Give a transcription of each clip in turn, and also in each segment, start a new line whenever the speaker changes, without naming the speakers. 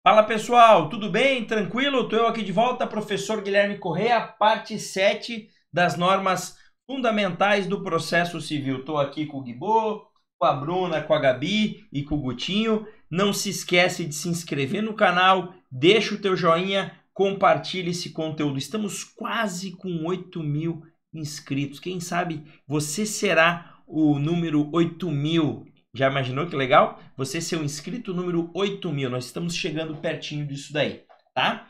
Fala pessoal, tudo bem? Tranquilo? Estou eu aqui de volta, professor Guilherme Correa, parte 7 das normas fundamentais do processo civil. Estou aqui com o Guibô, com a Bruna, com a Gabi e com o Gutinho. Não se esquece de se inscrever no canal, deixa o teu joinha, compartilha esse conteúdo. Estamos quase com 8.000 inscritos. Quem sabe você será o número 8.000. Já imaginou que legal? Você ser um inscrito número 8.000. Nós estamos chegando pertinho disso daí, tá?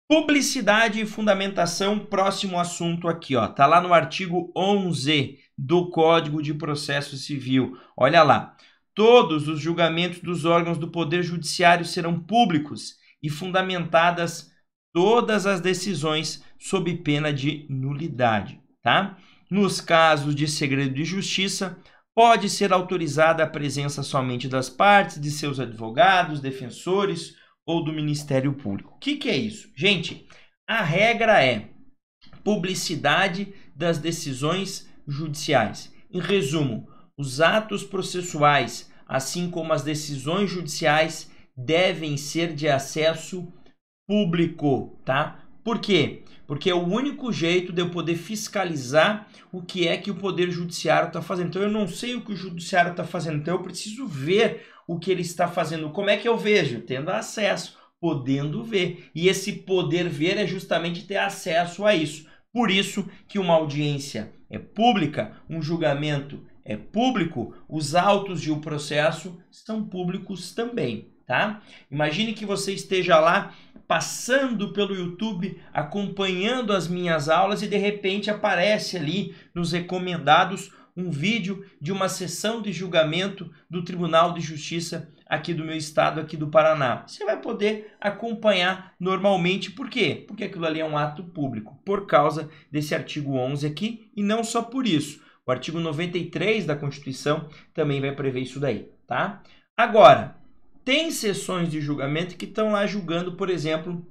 Publicidade e fundamentação, próximo assunto aqui, ó. Tá lá no artigo 11 do Código de Processo Civil. Olha lá. Todos os julgamentos dos órgãos do Poder Judiciário serão públicos e fundamentadas todas as decisões sob pena de nulidade, tá? Nos casos de segredo de justiça, pode ser autorizada a presença somente das partes, de seus advogados, defensores ou do Ministério Público. O que é isso? Gente, a regra é publicidade das decisões judiciais. Em resumo, os atos processuais, assim como as decisões judiciais, devem ser de acesso público, tá? Por quê? Porque é o único jeito de eu poder fiscalizar o que é que o Poder Judiciário está fazendo. Então, eu não sei o que o Judiciário está fazendo, então eu preciso ver o que ele está fazendo. Como é que eu vejo? Tendo acesso, podendo ver. E esse poder ver é justamente ter acesso a isso. Por isso que uma audiência é pública, um julgamento é público, os autos de um processo são públicos também, tá? Imagine que você esteja lá passando pelo YouTube, acompanhando as minhas aulas e de repente aparece ali nos recomendados um vídeo de uma sessão de julgamento do Tribunal de Justiça aqui do meu estado, aqui do Paraná. Você vai poder acompanhar normalmente. Por quê? Porque aquilo ali é um ato público, por causa desse artigo 11 aqui, e não só por isso. O artigo 93 da Constituição também vai prever isso daí, tá? Agora, tem sessões de julgamento que estão lá julgando, por exemplo,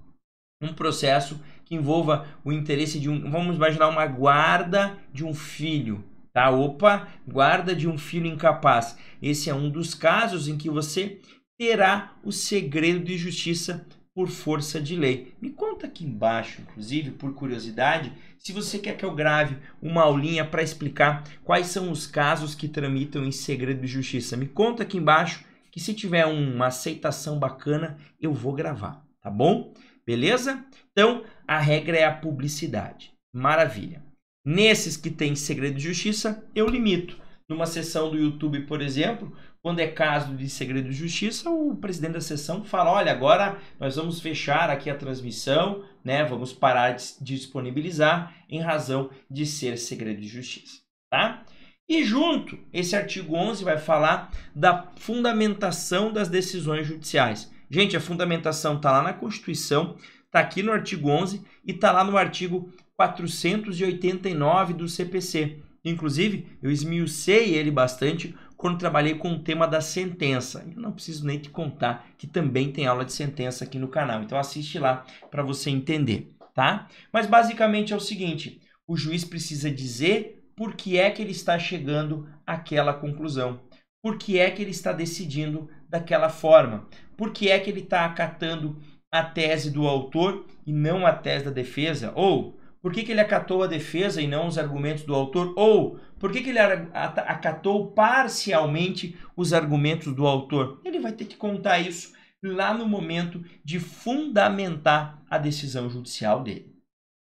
um processo que envolva o interesse de um... Vamos imaginar uma guarda de um filho, tá? Opa, guarda de um filho incapaz. Esse é um dos casos em que você terá o segredo de justiça por força de lei. Me conta aqui embaixo, inclusive, por curiosidade, se você quer que eu grave uma aulinha para explicar quais são os casos que tramitam em segredo de justiça. Me conta aqui embaixo, que se tiver uma aceitação bacana, eu vou gravar, tá bom? Beleza? Então, a regra é a publicidade. Maravilha. Nesses que tem segredo de justiça, eu limito. Numa sessão do YouTube, por exemplo, quando é caso de segredo de justiça, o presidente da sessão fala, olha, agora nós vamos fechar aqui a transmissão, né? Vamos parar de disponibilizar em razão de ser segredo de justiça, tá? E junto, esse artigo 11 vai falar da fundamentação das decisões judiciais. Gente, a fundamentação está lá na Constituição, está aqui no artigo 11 e está lá no artigo 489 do CPC. Inclusive, eu esmiucei ele bastante quando trabalhei com o tema da sentença. Eu não preciso nem te contar que também tem aula de sentença aqui no canal. Então assiste lá para você entender, tá? Mas basicamente é o seguinte, o juiz precisa dizer por que é que ele está chegando àquela conclusão, por que é que ele está decidindo daquela forma, por que é que ele está acatando a tese do autor e não a tese da defesa, ou por que ele acatou a defesa e não os argumentos do autor, ou por que ele acatou parcialmente os argumentos do autor. Ele vai ter que contar isso lá no momento de fundamentar a decisão judicial dele.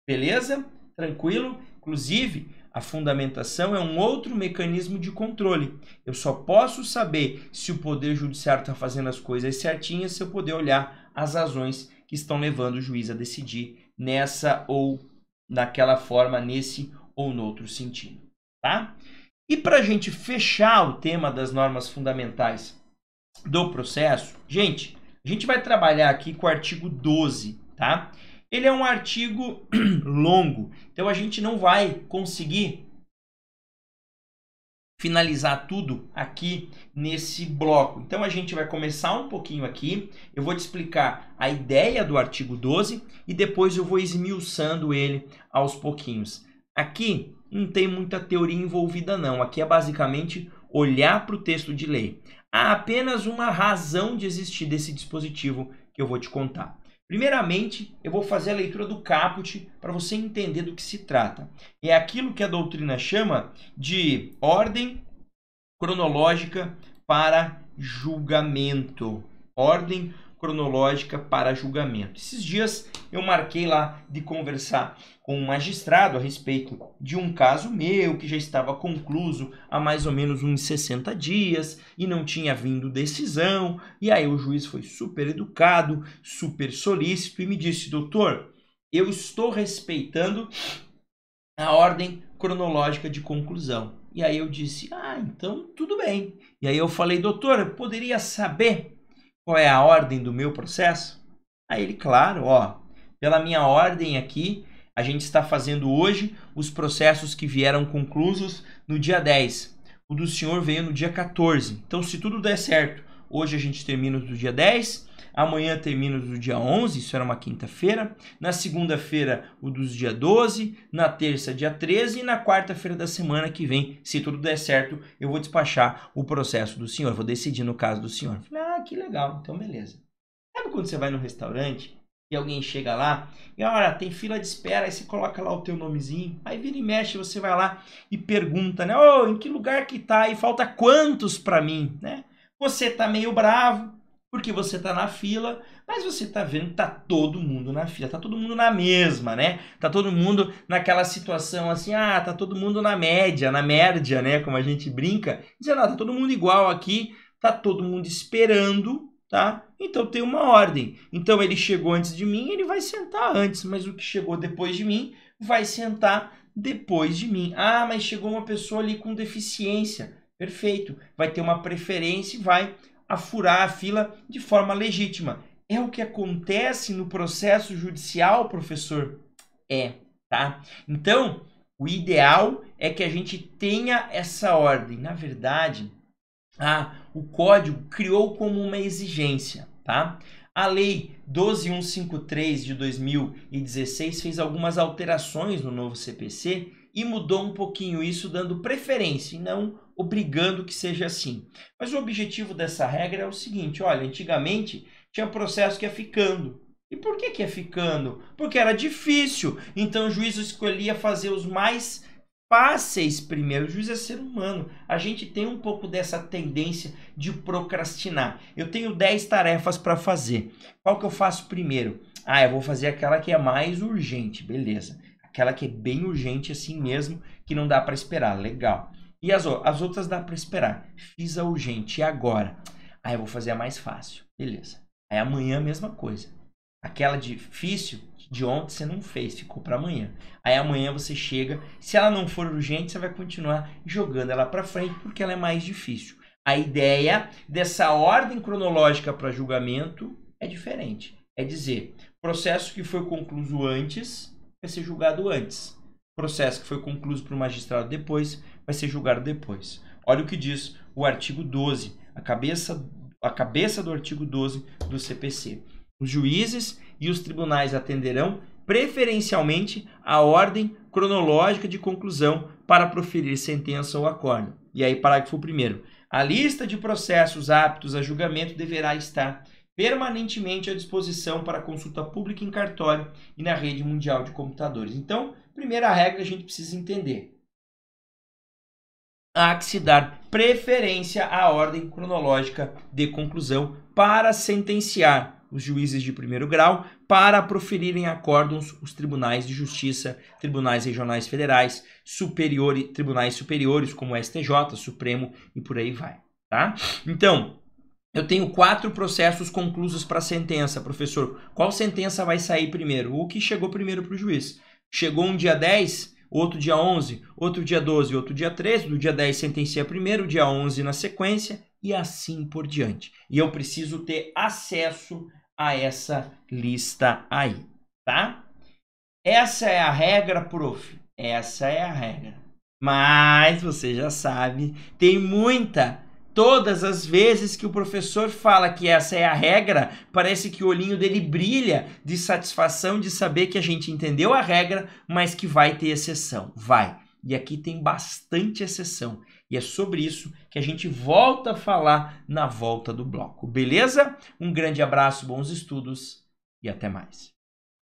Beleza? Tranquilo? Inclusive, a fundamentação é um outro mecanismo de controle. Eu só posso saber se o Poder Judiciário está fazendo as coisas certinhas se eu poder olhar as razões que estão levando o juiz a decidir nessa ou naquela forma, nesse ou no outro sentido, tá? E para a gente fechar o tema das normas fundamentais do processo, gente, a gente vai trabalhar aqui com o artigo 12, tá? Ele é um artigo longo, então a gente não vai conseguir finalizar tudo aqui nesse bloco. Então a gente vai começar um pouquinho aqui, eu vou te explicar a ideia do artigo 12 e depois eu vou esmiuçando ele aos pouquinhos. Aqui não tem muita teoria envolvida não, aqui é basicamente olhar para o texto de lei. há apenas uma razão de existir desse dispositivo que eu vou te contar. Primeiramente, eu vou fazer a leitura do caput para você entender do que se trata. É aquilo que a doutrina chama de ordem cronológica para julgamento. Ordem cronológica para julgamento. Esses dias eu marquei lá de conversar com um magistrado a respeito de um caso meu que já estava concluso há mais ou menos uns 60 dias e não tinha vindo decisão. E aí o juiz foi super educado, super solícito e me disse: doutor, eu estou respeitando a ordem cronológica de conclusão. E aí eu disse: então tudo bem. E aí eu falei: doutor, eu poderia saber qual é a ordem do meu processo? Aí ele: claro, pela minha ordem aqui, a gente está fazendo hoje os processos que vieram conclusos no dia 10. O do senhor veio no dia 14. Então, se tudo der certo, hoje a gente termina no dia 10, amanhã termina no dia 11, isso era uma quinta-feira, na segunda-feira o dos dia 12, na terça dia 13 e na quarta-feira da semana que vem, se tudo der certo, eu vou despachar o processo do senhor, vou decidir no caso do senhor. Falei: que legal, então beleza. Sabe quando você vai no restaurante e alguém chega lá e olha, tem fila de espera, aí você coloca lá o teu nomezinho, aí vira e mexe, você vai lá e pergunta, né? Em que lugar que tá? E falta quantos para mim, né? Você tá meio bravo porque você tá na fila, mas você tá vendo que tá todo mundo na fila, tá todo mundo na mesma, né? Tá todo mundo naquela situação assim, tá todo mundo na média, né? Como a gente brinca, dizendo, tá todo mundo igual aqui, tá todo mundo esperando, tá? Então tem uma ordem. Então ele chegou antes de mim, ele vai sentar antes, mas o que chegou depois de mim vai sentar depois de mim. Mas chegou uma pessoa ali com deficiência. Perfeito. Vai ter uma preferência e vai furar a fila de forma legítima. É o que acontece no processo judicial, professor? Tá? Então, o ideal é que a gente tenha essa ordem. Na verdade, o código criou como uma exigência, tá? A lei 12153 de 2016 fez algumas alterações no novo CPC e mudou um pouquinho isso, dando preferência e não obrigando que seja assim. Mas o objetivo dessa regra é o seguinte: olha, antigamente tinha processo que ia ficando. E por que ia ficando? Porque era difícil. Então o juiz escolhia fazer os mais fáceis primeiro. O juiz é ser humano. A gente tem um pouco dessa tendência de procrastinar. Eu tenho 10 tarefas para fazer. Qual que eu faço primeiro? Eu vou fazer aquela que é mais urgente. Beleza. Aquela que é bem urgente assim mesmo, que não dá para esperar. Legal. E as outras dá para esperar. Fiz a urgente. E agora? Eu vou fazer a mais fácil. Beleza. Aí amanhã a mesma coisa. Aquela difícil de ontem você não fez, ficou para amanhã. Aí amanhã você chega, se ela não for urgente, você vai continuar jogando ela para frente porque ela é mais difícil. A ideia dessa ordem cronológica para julgamento é diferente. É dizer, processo que foi concluído antes vai ser julgado antes. Processo que foi concluído por um magistrado depois vai ser julgado depois. Olha o que diz o artigo 12, a cabeça do artigo 12 do CPC. Os juízes e os tribunais atenderão preferencialmente a ordem cronológica de conclusão para proferir sentença ou acórdão. E aí, parágrafo 1º. A lista de processos aptos a julgamento deverá estar permanentemente à disposição para consulta pública em cartório e na rede mundial de computadores. Então, primeira regra a gente precisa entender. Há que se dar preferência à ordem cronológica de conclusão para sentenciar os juízes de primeiro grau, para proferirem acórdãos os tribunais de justiça, tribunais regionais federais, tribunais superiores como o STJ, Supremo e por aí vai, tá? Então, eu tenho 4 processos conclusos para sentença, professor. Qual sentença vai sair primeiro? O que chegou primeiro para o juiz. Chegou um dia 10, outro dia 11, outro dia 12, outro dia 13, do dia 10 sentencia primeiro, dia 11 na sequência e assim por diante. E eu preciso ter acesso a essa lista aí, tá? Essa é a regra, prof. Essa é a regra. Mas você já sabe, tem todas as vezes que o professor fala que essa é a regra, parece que o olhinho dele brilha de satisfação de saber que a gente entendeu a regra, mas que vai ter exceção. Vai. E aqui tem bastante exceção. E é sobre isso que a gente volta a falar na volta do bloco. Beleza? Um grande abraço, bons estudos e até mais.